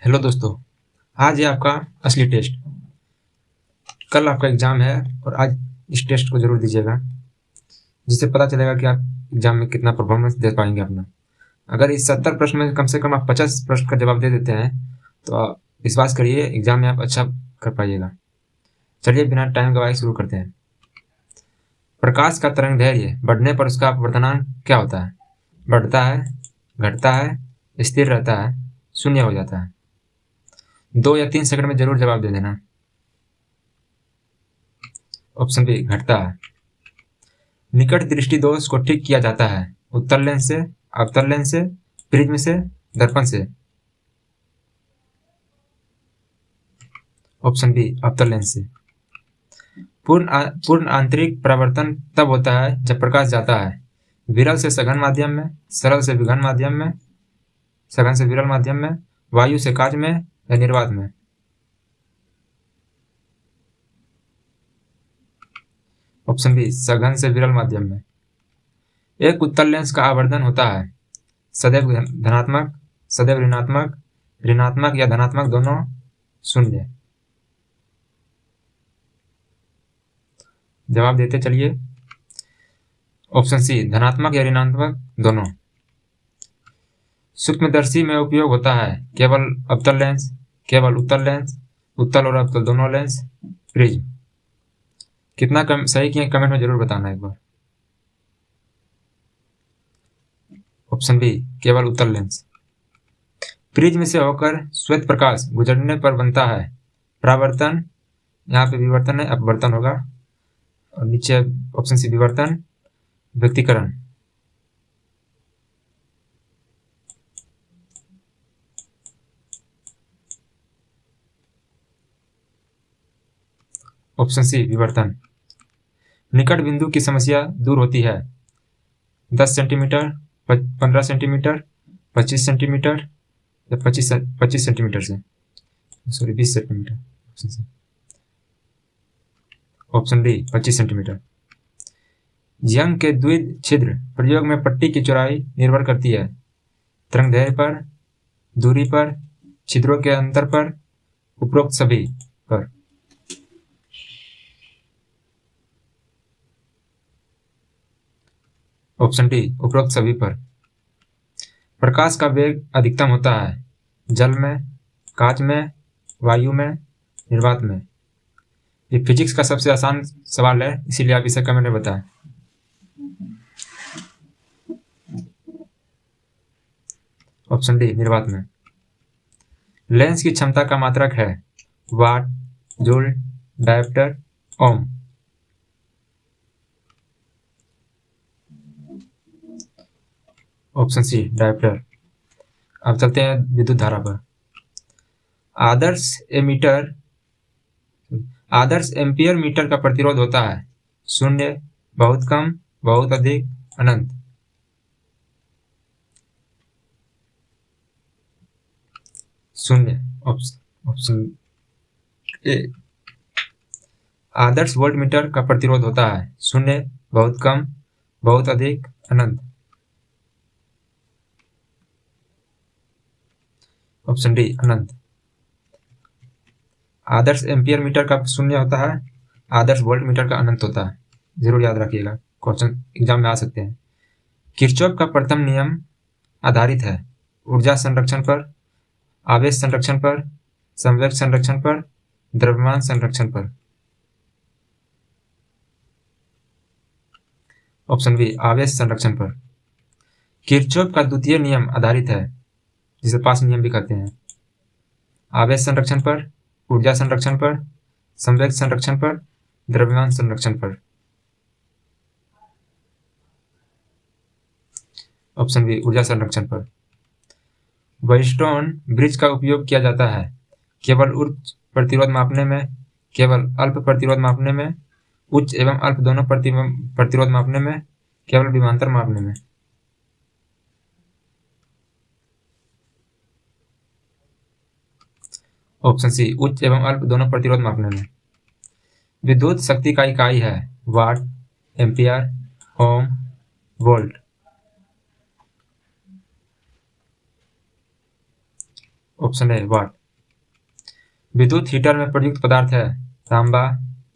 Hello दोस्तों, आज है आपका असली टेस्ट। कल आपका एग्ज़ाम है और आज इस टेस्ट को ज़रूर दीजिएगा, जिससे पता चलेगा कि आप एग्ज़ाम में कितना परफॉर्मेंस दे पाएंगे अपना। अगर इस 70 प्रश्न में कम से कम आप 50 प्रश्न का जवाब दे देते हैं, तो आप विश्वास करिए एग्ज़ाम में आप अच्छा कर पाइएगा। चलिए बिना टाइम गवाए शुरू करते हैं। प्रकाश का तरंग दैर्घ्य बढ़ने पर उसका अपवर्तनांक क्या होता है? बढ़ता है, घटता है, स्थिर रहता है, शून्य हो जाता है। 2 या 3 सेकंड में ज़रूर जवाब दे देना। ऑप्शन बी घटता है। निकट दृष्टि दोष को ठीक किया जाता है उत्तल लेंस से, अवतल लेंस से, प्रिज्म से, दर्पण से। ऑप्शन बी अवतल लेंस से। पूर्ण आंतरिक परावर्तन तब होता है जब प्रकाश जाता है विरल से सघन माध्यम में, सरल से विघन माध्यम में, सघन से विरल माध्यम में, वायु से काच में या निर्वात में। ऑप्शन बी सघन से विरल माध्यम में। एक उत्तल लेंस का आवर्धन होता है सदैव धनात्मक, सदैव ऋणात्मक, ऋणात्मक या धनात्मक दोनों, शून्य। जवाब देते चलिए। ऑप्शन सी धनात्मक या ऋणात्मक दोनों। सूक्ष्मदर्शी में उपयोग होता है केवल अवतल लेंस, केवल उत्तल लेंस, उत्तल और अवतल दोनों लेंस, प्रिज्म। कितना कम सही किए कमेंट में जरूर बताना एक बार। ऑप्शन बी केवल उत्तल लेंस। प्रिज्म से होकर श्वेत प्रकाश गुजरने पर बनता है परावर्तन, यहाँ पे विवर्तन है, अपवर्तन होगा, और नीचे ऑप्शन सी विवर्तन, व्यक्तीकरण। ऑप्शन सी विवर्तन। निकट बिंदु की समस्या दूर होती है 10 सेंटीमीटर, 15 सेंटीमीटर, 25 सेंटीमीटर या 25 सेंटीमीटर से, sorry 20 centimetre. Option C, option D 25 centimetre. Young के द्विध छिद्र प्रयोग में पट्टी की चौड़ाई निर्भर करती है तरंग दैर्घ्य पर, दूरी पर, छिद्रों के अंतर पर, उपरोक्त सभी पर। ऑप्शन डी उपरोक्त सभी पर। प्रकाश का वेग अधिकतम होता है जल में, कांच में, वायु में, निर्वात में। ये फिजिक्स का सबसे आसान सवाल है, इसीलिए आप इसे कमेंट में बताएं। ऑप्शन डी निर्वात में। लेंस की क्षमता का मात्रक है watt, joule, dioptre, ohm. Option C dioptre. अब चलते हैं विद्युत धारा पर। आदर्श एमीटर, आदर्श एम्पियर मीटर का प्रतिरोध होता है शून्य, बहुत कम, बहुत अधिक, अनंत। शून्य। Option A. Adarsh volt meter का प्रतिरोध होता है शून्य, बहुत कम, बहुत अधिक, अनंत। ऑप्शन डी अनंत। आदर्श एम्पियर मीटर का शून्य होता है, आदर्श वोल्ट मीटर का अनंत होता है। जरूर याद रखिएगा, क्वेश्चन एग्जाम में आ सकते हैं। किरचॉफ का प्रथम नियम आधारित है ऊर्जा संरक्षण पर, आवेश संरक्षण पर, संवेग संरक्षण पर, द्रव्यमान संरक्षण पर। ऑप्शन बी आवेश संरक्षण पर। किरचॉफ का द्वितीय नियम आधारित है, जिसे पास नियम भी कहते हैं, आवेश संरक्षण पर, ऊर्जा संरक्षण पर, संवेग संरक्षण पर, द्रव्यमान संरक्षण पर। ऑप्शन बी ऊर्जा संरक्षण पर। वेस्टर्न ब्रिज का उपयोग किया जाता है केवल उच्च प्रतिरोध मापने में, केवल अल्प प्रतिरोध मापने में, उच्च एवं अल्प दोनों प्रतिरोध मापने में, केवल विभवांतर मापने में। ऑप्शन सी उच्च एवं अल्प दोनों प्रतिरोध मापने में। विद्युत शक्ति का इकाई है watt, ampere, ohm, volt. Option A watt. विद्युत हीटर में प्रयुक्त पदार्थ है तांबा,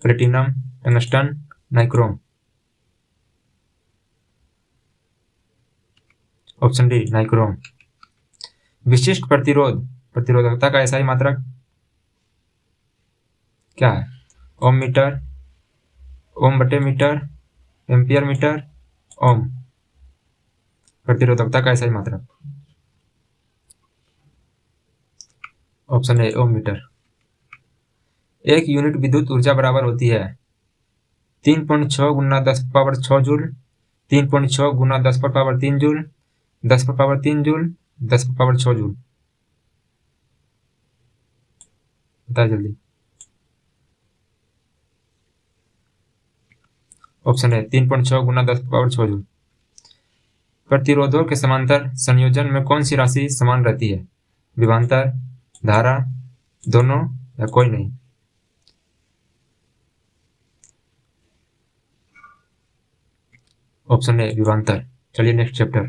platinum, tungsten, nichrome. Option D nichrome. विशिष्ट प्रतिरोधकता का एसआई मात्रक क्या है? ओम मीटर, ओम बटे मीटर, एम्पियर मीटर, ओम। प्रतिरोधकता का एसआई मात्रक ऑप्शन ए ओम मीटर। एक यूनिट विद्युत ऊर्जा बराबर होती है 3.6 गुना 10⁻6 जूल, 3.6 गुना 10⁻3 जूल, 10⁻3 जूल, 10⁻6 जूल। बताइए जल्दी। ऑप्शन है 3.6 गुना 10⁻6 जूल। प्रतिरोधों के समांतर संयोजन में कौन सी राशि समान रहती है? विभवांतर, धारा, दोनों या कोई नहीं? ऑप्शन ए विभवांतर। चलिए नेक्स्ट चैप्टर,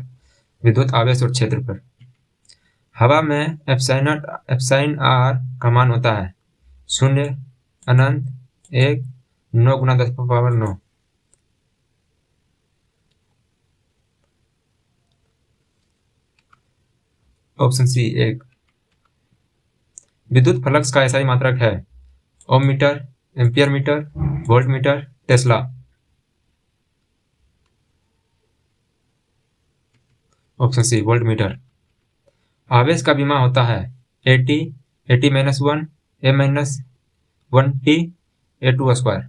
विद्युत आवेश और क्षेत्र पर। हवा में एप्साइन आर का मान होता है 0, अनंत, 1, 9 गुना 10⁻9। Option C 1। विद्युत फ्लक्स का एसआई मात्रक है ohm metre, ampere metre, volt metre, tesla. Option C volt metre. आवेश का विमा होता है AT, AT-1, A-1T, A2²।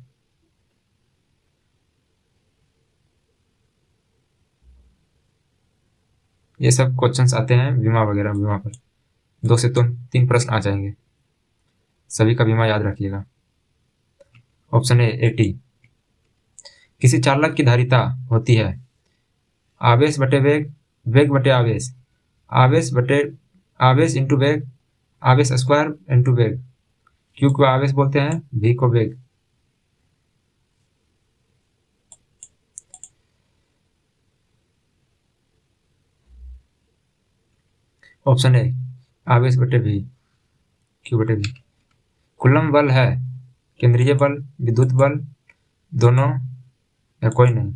ये सब क्वेश्चंस आते हैं विमा वगैरह, विमा पर 2 से 3 प्रश्न आ जाएंगे, सभी का विमा याद रखिएगा। Option A AT। किसी चालक की धारिता होती है आवेश बटे वेग, वेग बटे आवेश, आवेश इंटू वेग, आवेश स्क्वायर इंटू वेग। क्यू को आवेश बोलते हैं, V को वेग। ऑप्शन ए आवेश बटे V, क्यू बटे V। कूलम्ब बल है केंद्रीय बल, विद्युत बल, दोनों या कोई नहीं?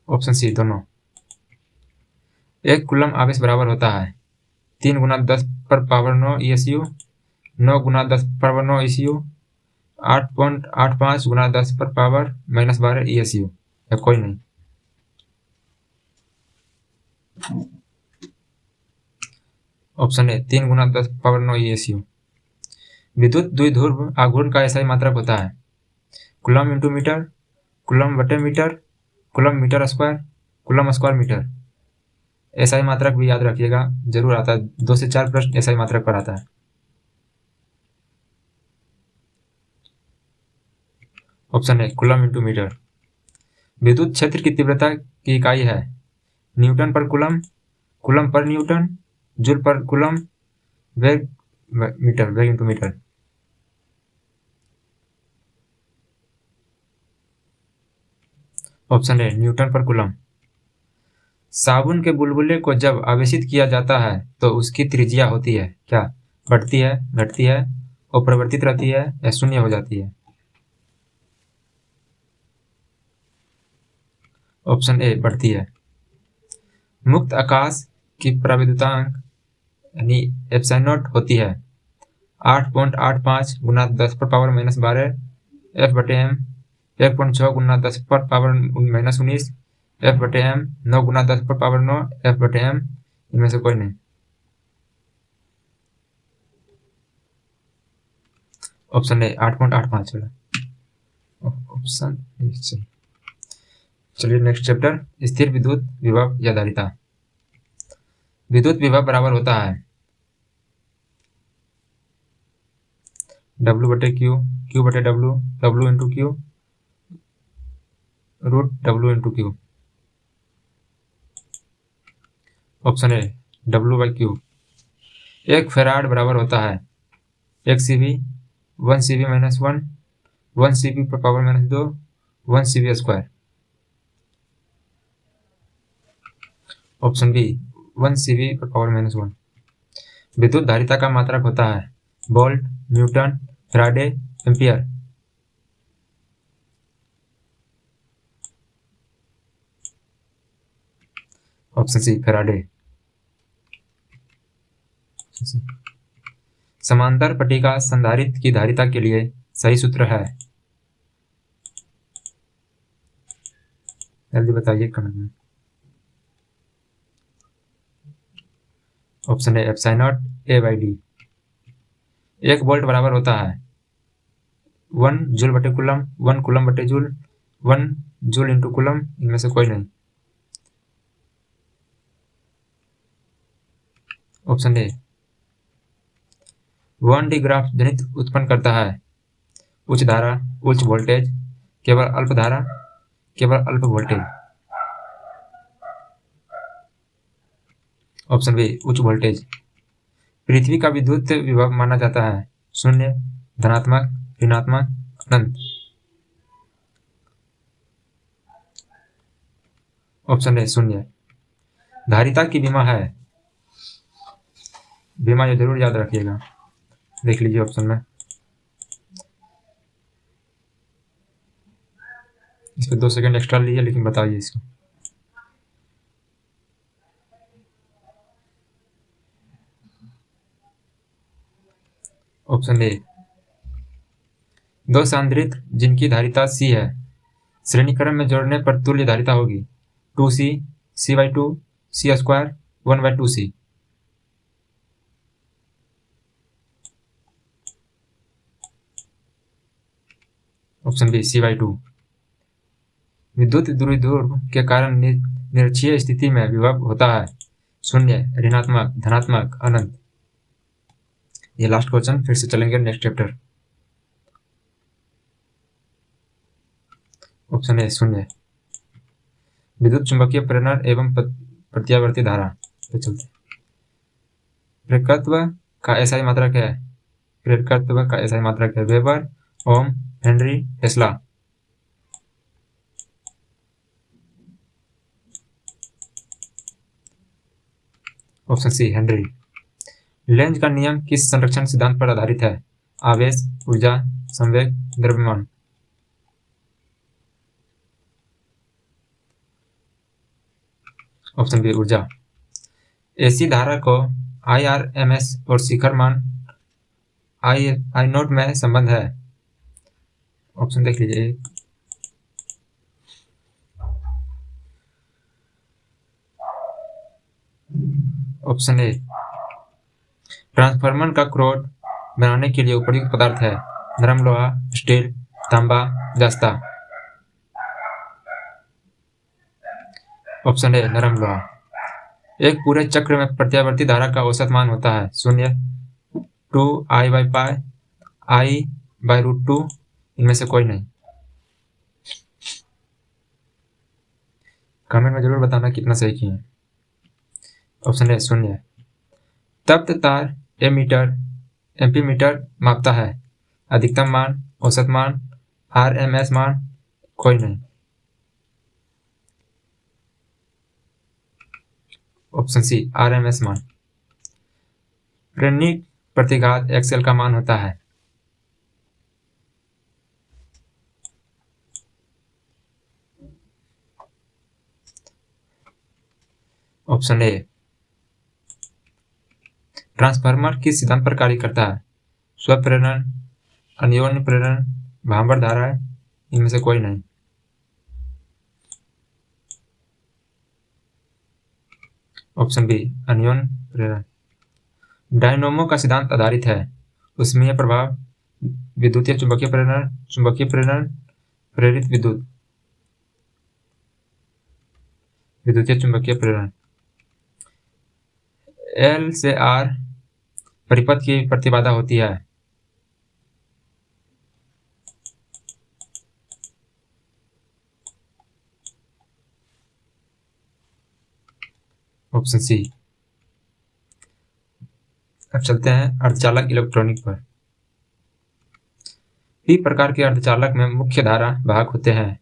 ऑप्शन सी दोनों। एक कूलम्ब आवेश बराबर होता है 3 गुना 10⁻9 ESU, 9 गुना 10⁻9 ECU, 8.85 गुना 10⁻−12 ESU या कोई नहीं? Option A 3 Guna 10⁻9 ESU। विद्युत द्विध्रुव आघूर्ण का एसआई मात्रक होता है कूलम्ब इंटू मीटर, कूलम्ब बटे metre, coulomb metre square, coulomb square metre. SI मात्रक भी याद रखिएगा, जरूर आता है, 2 से 4 प्रश्न एसआई मात्रक पर आता है। Option A coulomb into metre. विद्युत क्षेत्र की तीव्रता की इकाई है न्यूटन पर कूलम्ब, कूलम्ब पर न्यूटन, जूल पर कूलम्ब, वेग मीटर, वेग into metre. Option A newton पर कूलम्ब। साबुन के बुलबुले को जब आवेशित किया जाता है तो उसकी त्रिज्या होती है क्या? बढ़ती है, घटती है, अपरिवर्तित रहती है या शून्य हो जाती है? ऑप्शन ए बढ़ती है। मुक्त आकाश की प्रविद्युतांक यानी एप्साइनॉट होती है 8.85 गुना 10⁻−12 F/m, 1.6 गुना 10⁻−19 F/m, 9 गुना 10⁻9 F/m। इनमें से कोई नहीं? ऑप्शन ए 8.85 वाला ऑप्शन ए। चलिए नेक्स्ट चैप्टर, स्थिर विद्युत विभव या धारिता। विद्युत विभव बराबर होता है W बटे Q, Q बटे W, W into Q, root W into Q। Option A W/Q। 1 farad बराबर होता है 1 CV, 1 CV-1, 1 CV⁻², 1 CV²। Option B 1 CV/-1। विद्युत धारिता का मात्रक होता है volt, newton, faraday, ampere. Option C faraday. समांतर पट्टिका संधारित्र की धारिता के लिए सही सूत्र है। जल्दी बताइए कमेंट में। Option A ε0 A/d। 1 वोल्ट बराबर होता है 1 जूल बटे कूलम, 1 कूलम बटे जूल, 1 जूल इंटू कूलम, इनमें से कोई नहीं। ऑप्शन ए 1D ग्राफ जनित उत्पन्न करता है उच्च धारा, उच्च वोल्टेज, केवल अल्प धारा, केवल अल्प वोल्टेज। ऑप्शन बी उच्च वोल्टेज। पृथ्वी का विद्युत विभव माना जाता है शून्य, धनात्मक, ऋणात्मक, अनंत। ऑप्शन ए शून्य। धारिता की विमा है, विमा ये जरूर याद रखिएगा, देख लीजिए ऑप्शन में। इस पर 2 सेकंड एक्स्ट्रा लीजिए, लेकिन बताइए इसको। ऑप्शन ए 2 सांद्रित्र जिनकी धारिता C है, श्रेणीक्रम में जोड़ने पर तुल्य धारिता होगी 2C, C/2, C², 1/2C। Option B C/2। विद्युत द्विध्रुव के कारण निरक्षीय स्थिति में विभव होता है शून्य, ऋणात्मक, धनात्मक, अनंत। ये लास्ट क्वेश्चन, फिर से चलेंगे नेक्स्ट चैप्टर। ऑप्शन ए शून्य। विद्युत चुंबकीय प्रेरण एवं प्रत्यावर्ती धारा पे चलते। प्रेरकत्व का एसआई मात्रक है, प्रेरकत्व का एसआई मात्रक है weber, ohm, henry, tesla. Option C henry. Lenz का नियम किस संरक्षण सिद्धांत पर आधारित है? आवेश, ऊर्जा, संवेग, द्रव्यमान। ऑप्शन बी ऊर्जा। एसी धारा को IRMS और शिखर मान I0 में संबंध है। ऑप्शन देख लीजिए। ऑप्शन ए ट्रांसफार्मर का क्रोड बनाने के लिए उपयुक्त पदार्थ है नरम लोहा, स्टील, तांबा, जस्ता। ऑप्शन ए नरम लोहा। एक पूरे चक्र में प्रत्यावर्ती धारा का औसत मान होता है शून्य, 2I/π, I/√2, इनमें से कोई नहीं। कमेंट में जरूर बताना कितना सही किए। ऑप्शन ए शून्य। तप्त तार एम्पीमीटर मापता है अधिकतम मान, औसत मान, RMS मान, कोई नहीं। ऑप्शन सी RMS मान। प्रेरणिक प्रतिघात XL का मान होता है। ऑप्शन ए ट्रांसफार्मर किस सिद्धांत पर कार्य करता है? स्वप्रेरण, अन्योन्य प्रेरण, भांबर धारा, इनमें से कोई नहीं। ऑप्शन बी अन्योन्य प्रेरण। डायनोमो का सिद्धांत आधारित है ऊष्मीय प्रभाव, विद्युतीय चुंबकीय प्रेरण, प्रेरित विद्युत, विद्युतीय चुंबकीय प्रेरण। L से R परिपथ की प्रतिबाधा होती है। Option C. अब चलते हैं अर्धचालक इलेक्ट्रॉनिक पर। पी प्रकार के अर्धचालक में मुख्य धारा वाहक होते हैं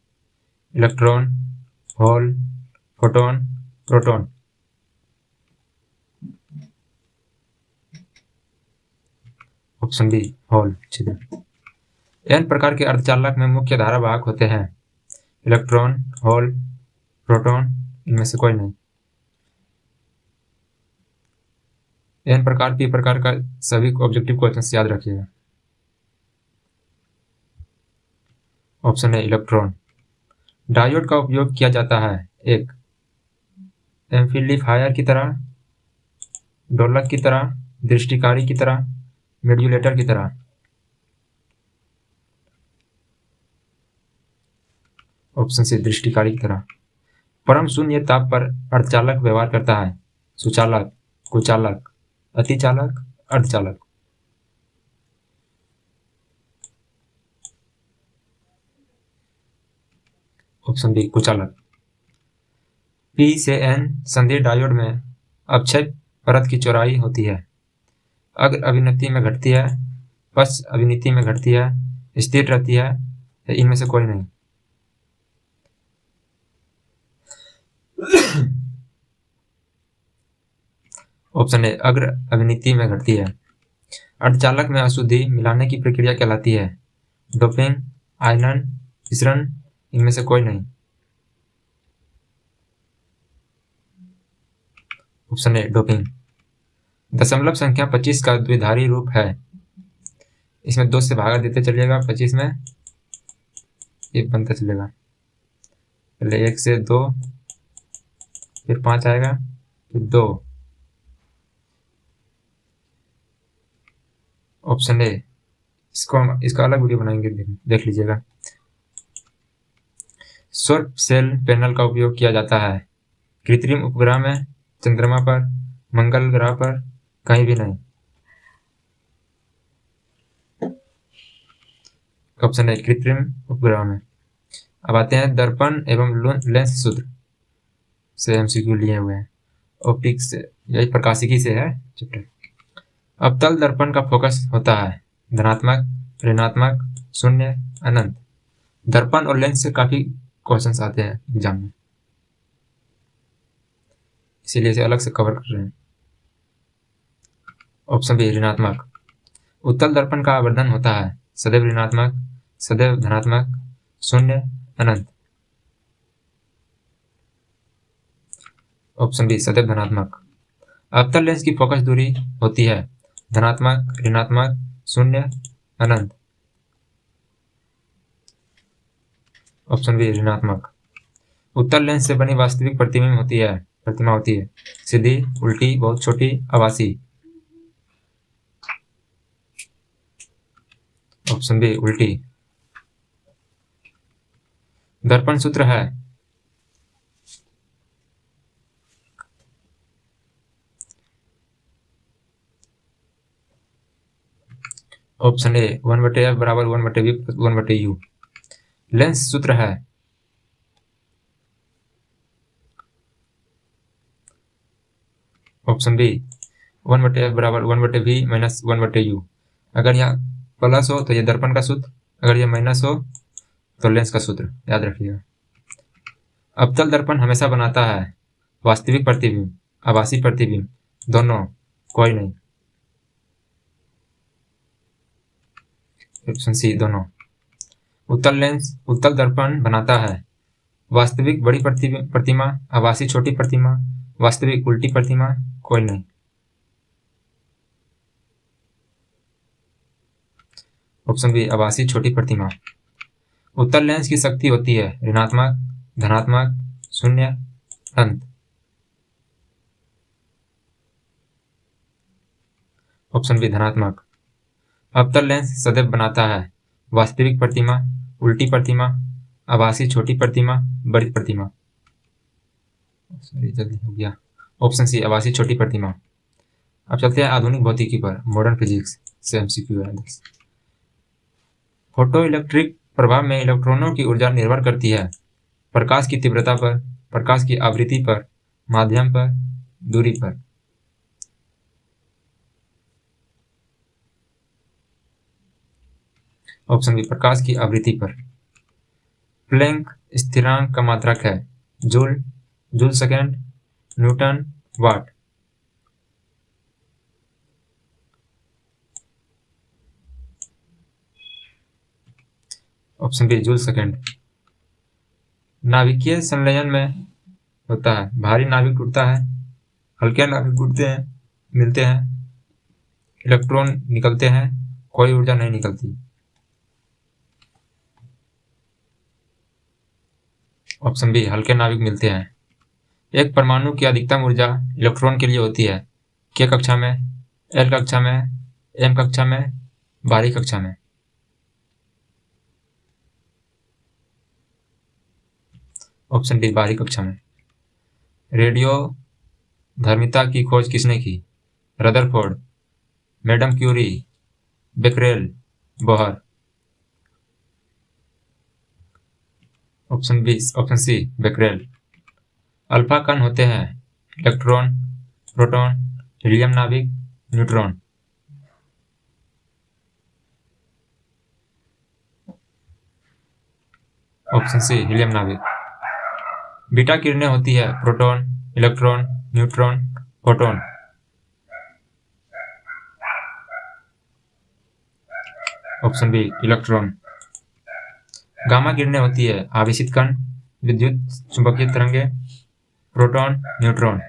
electron, hole, photon, proton. Option B hole, छिद्र। एन प्रकार के अर्धचालक में मुख्य धारा वाहक होते हैं इलेक्ट्रॉन, होल, प्रोटॉन, इनमें से कोई नहीं। एन प्रकार, पी प्रकार का सभी ऑब्जेक्टिव क्वेश्चन याद रखिएगा। ऑप्शन है इलेक्ट्रॉन। डायोड का उपयोग किया जाता है एक एम्पलीफायर की तरह, ढोलक की तरह, दृष्टिकारी की तरह, मॉड्यूलेटर की तरह। ऑप्शन सी दृष्टिकारी की तरह। परम शून्य ताप पर अर्धचालक व्यवहार करता है सुचालक, कुचालक, अतिचालक, अर्धचालक। ऑप्शन बी कुचालक। P से N संधि डायोड में अपक्षय परत की चौड़ाई होती है। अग्र अभिनति में घटती है, पश्च अभिनति में घटती है, स्थिर रहती है, इनमें से कोई नहीं। ऑप्शन ए अग्र अभिनति में घटती है। अर्धचालक में अशुद्धि मिलाने की प्रक्रिया कहलाती है डोपिंग, आयनन, मिश्रण, इनमें से कोई नहीं। Option A doping. दशमलव संख्या 25 का द्विधारी रूप है। इसमें 2 से भागा देते चलिएगा 25 में, ये बनता चलेगा। पहले 1 से 2, फिर 5 आएगा, फिर 2। Option A. इसका अलग वीडियो बनाएंगे, देख लीजिएगा। सौर सेल पैनल का उपयोग किया जाता है कृत्रिम उपग्रह में, चंद्रमा पर, मंगल ग्रह पर, कहीं भी नहीं। ऑप्शन है कृत्रिम उपग्रह में। अब आते हैं दर्पण एवं लेंस सूत्र से एमसीक्यू लिए हुए हैं। ऑप्टिक्स, यही प्रकाशिकी से है चैप्टर। अवतल दर्पण का फोकस होता है धनात्मक, ऋणात्मक, शून्य, अनंत। दर्पण और लेंस से काफी क्वेश्चंस आते हैं एग्जाम में, इसीलिए इसे अलग से कवर कर रहे हैं। ऑप्शन बी ऋणात्मक। उत्तल दर्पण का आवर्धन होता है सदैव ऋणात्मक, सदैव धनात्मक, शून्य, अनंत। ऑप्शन बी सदैव धनात्मक। अवतल लेंस की फोकस दूरी होती है धनात्मक, ऋणात्मक, शून्य, अनंत। ऑप्शन बी ऋणात्मक। उत्तल लेंस से बनी वास्तविक प्रतिमा होती है सीधी, उल्टी, बहुत छोटी, आभासी। ऑप्शन बी उल्टी। दर्पण सूत्र है ऑप्शन ए 1/f बराबर 1/v 1/u। लेंस सूत्र है ऑप्शन बी 1/f बराबर 1/v माइनस 1/u। अगर यहाँ प्लस हो तो ये दर्पण का सूत्र, अगर ये माइनस हो तो लेंस का सूत्र, याद रखिएगा। अवतल दर्पण हमेशा बनाता है वास्तविक प्रतिबिंब, आभासी प्रतिबिंब, दोनों, कोई नहीं। ऑप्शन सी दोनों। उत्तल दर्पण बनाता है वास्तविक बड़ी प्रतिमा, आभासी छोटी प्रतिमा, वास्तविक उल्टी प्रतिमा, कोई नहीं। ऑप्शन बी आभासी छोटी प्रतिमा। उत्तल लेंस की शक्ति होती है ऋणात्मक, धनात्मक, शून्य, अनंत। ऑप्शन बी धनात्मक। अवतल लेंस सदैव बनाता है वास्तविक प्रतिमा, उल्टी प्रतिमा, आभासी छोटी प्रतिमा, बड़ी प्रतिमा। सॉरी जल्दी हो गया। ऑप्शन सी आभासी छोटी प्रतिमा। अब चलते हैं आधुनिक भौतिकी पर, मॉडर्न फिजिक्स से एमसीक्यू है। फोटो इलेक्ट्रिक प्रभाव में इलेक्ट्रॉनों की ऊर्जा निर्भर करती है प्रकाश की तीव्रता पर, प्रकाश की आवृत्ति पर, माध्यम पर, दूरी पर। ऑप्शन बी प्रकाश की आवृत्ति पर। प्लैंक स्थिरांक का मात्रक है joule, joule second, newton, watt. Option B joule second. नाभिकीय संलयन में होता है, भारी नाभिक टूटता है, हल्के नाभिक टूटते हैं, मिलते हैं, इलेक्ट्रॉन निकलते हैं, कोई ऊर्जा नहीं निकलती। ऑप्शन बी हल्के नाभिक मिलते हैं। एक परमाणु की अधिकतम ऊर्जा इलेक्ट्रॉन के लिए होती है, के कक्षा में, एल कक्षा में, एम कक्षा में, बाहरी कक्षा में। ऑप्शन डी बाहरी कक्षा में। रेडियो धर्मिता की खोज किसने की? Rutherford, madam Curie, Becquerel, Bohr. Option C Becquerel. Alpha कण होते हैं इलेक्ट्रॉन, प्रोटॉन, हीलियम नाभिक, न्यूट्रॉन। ऑप्शन सी हीलियम नाभिक। बीटा किरणें होती है proton, electron, neutron, photon. Option B electron. Gamma किरणें होती है आवेशित कण, विद्युत चुंबकीय तरंगे, प्रोटॉन, न्यूट्रॉन।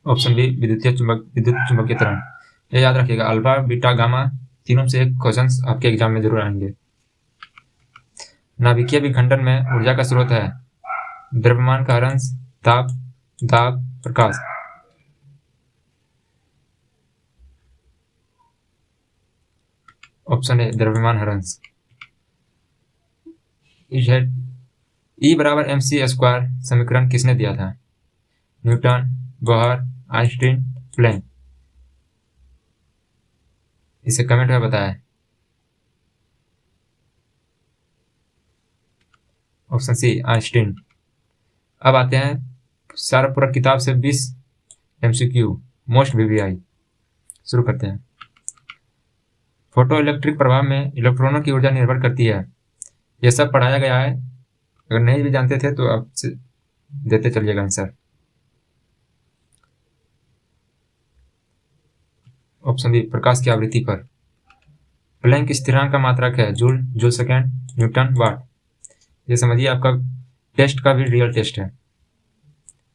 ऑप्शन बी विद्युत चुंबकीय तरंग। ये याद रखिएगा, अल्फा, बीटा, गामा तीनों से एक क्वेश्चंस आपके एग्जाम में जरूर आएंगे। नाभिकीय विखंडन में ऊर्जा का स्रोत है द्रव्यमान का हरांश, ताप, दाब, प्रकाश। ऑप्शन ए द्रव्यमान हरांश। E बराबर mc² समीकरण किसने दिया था? Newton, Bohr, Einstein, Planck. इसे कमेंट में बताएं। Option C Einstein. अब आते हैं सारा पूरा किताब से 20 MCQ मोस्ट VVI। शुरू करते हैं। फोटो इलेक्ट्रिक प्रभाव में इलेक्ट्रॉनों की ऊर्जा निर्भर करती है। यह सब पढ़ाया गया है, अगर नहीं भी जानते थे तो आप देते चलिएगा आंसर। ऑप्शन बी प्रकाश की आवृत्ति पर। प्लैंक स्थिरांक का मात्रक है जूल, जूल सेकेंड, न्यूटन, वाट। ये समझिए आपका टेस्ट का भी रियल टेस्ट है,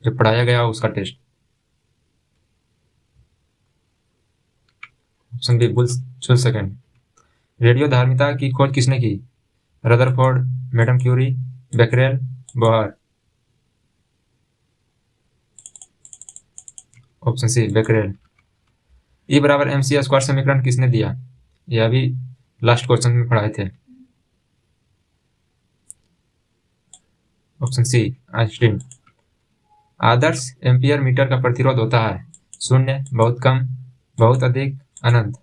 जो पढ़ाया गया उसका test. Option B joule second. Radio धार्मिता की खोज किसने की? Rutherford, madam Curie, Becquerel, Bohr. Option C Becquerel. E बराबर mc² समीकरण किसने दिया? यह भी लास्ट क्वेश्चन में पढ़ाए थे। Option C Einstein. आदर्श एम्पियर मीटर का प्रतिरोध होता है 0, बहुत कम, बहुत अधिक, अनंत।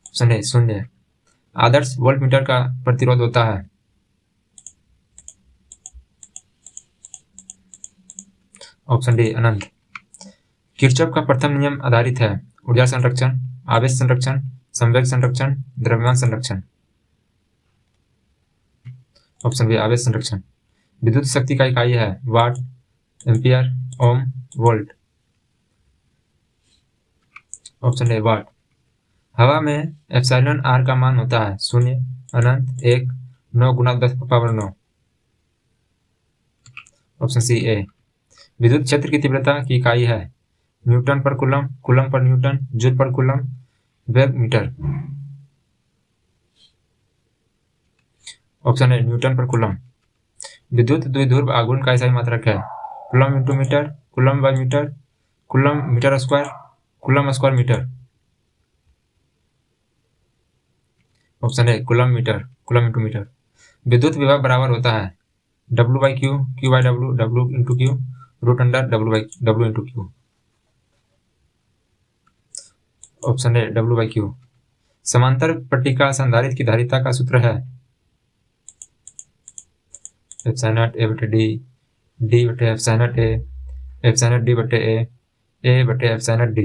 Option A 0। आदर्श वोल्ट मीटर का प्रतिरोध होता है। ऑप्शन डी अनंत। किरचॉफ का प्रथम नियम आधारित है ऊर्जा संरक्षण, आवेश संरक्षण, संवेग संरक्षण, द्रव्यमान संरक्षण। ऑप्शन बी आवेश संरक्षण। विद्युत शक्ति का इकाई है watt, ampere, ohm, volt. Option A watt. हवा में एप्सिलॉन r का मान होता है 0, अनंत, 1, 9 × 10⁻⁹। ऑप्शन सी ए। विद्युत क्षेत्र की तीव्रता की इकाई है न्यूटन पर कूलम, कूलम पर न्यूटन, जूल पर कूलम, वेग मीटर। ऑप्शन ए न्यूटन पर कूलम। विद्युत द्विध्रुव आघूर्ण का SI मात्रक है coulomb into metre, coulomb by metre, coulomb metre square, coulomb square metre. Option A coulomb metre, coulomb into metre. विद्युत विभव बराबर होता है W/Q, Q/W, W into Q, √under W into Q। Option A W/Q। समांतर पट्टिका संधारित्र की धारिता का सूत्र है एप्सिलॉन A बटे D, D बटे एप्सिलॉन A, एप्सिलॉन D बटे A बटे एप्सिलॉन D।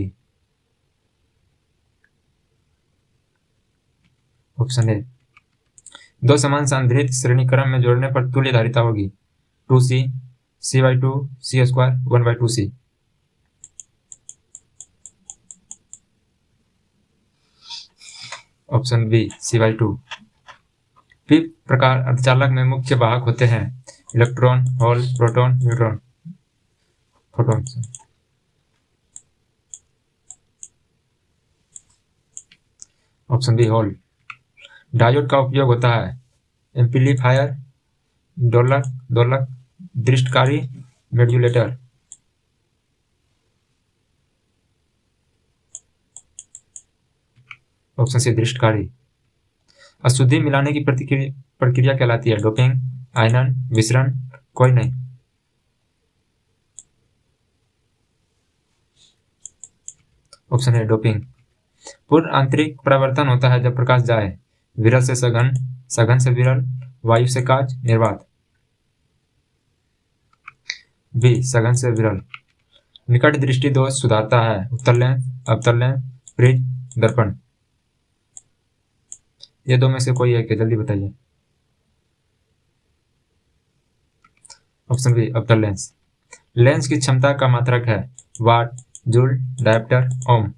Option A. दो समान सांद्रित श्रेणी क्रम में जोड़ने पर तुल्य धारिता होगी 2C, C/2, C² 1/2C। Option B Cy2। P प्रकार अर्धचालक में मुख्य वाहक होते हैं electron, hole, proton, neutron, photon. Option B hole. Diode का उपयोग होता है एम्पलीफायर, दोलक, दृष्टकारी, मॉड्यूलेटर। Option C दृष्टकारी। अशुद्धि मिलाने की प्रक्रिया कहलाती है डोपिंग, आयनन, विसरण, कोई नहीं। ऑप्शन है डोपिंग। पूर्ण आंतरिक परावर्तन होता है जब प्रकाश जाए विरल से सघन, सघन से विरल, वायु से कांच, निर्वात। बी सघन से विरल। निकट दृष्टि दोष सुधारता है उत्तल लेंस, अवतल लेंस, प्रिज्म, दर्पण। ये दो में से कोई एक है, जल्दी बताइए। ऑप्शन बी अवतल लेंस। लेंस की क्षमता का मात्रक है watt, joule, dioptre, ohm.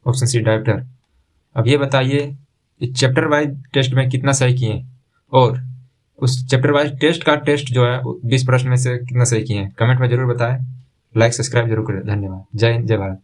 Option C dioptre. अब ये बताइए चैप्टर वाइज टेस्ट में कितना सही किए और उस चैप्टर वाइज टेस्ट का टेस्ट जो है 20 प्रश्न में से कितना सही किए हैं, कमेंट में जरूर बताएं। लाइक सब्सक्राइब जरूर करें। धन्यवाद। जय हिंद, जय भारत।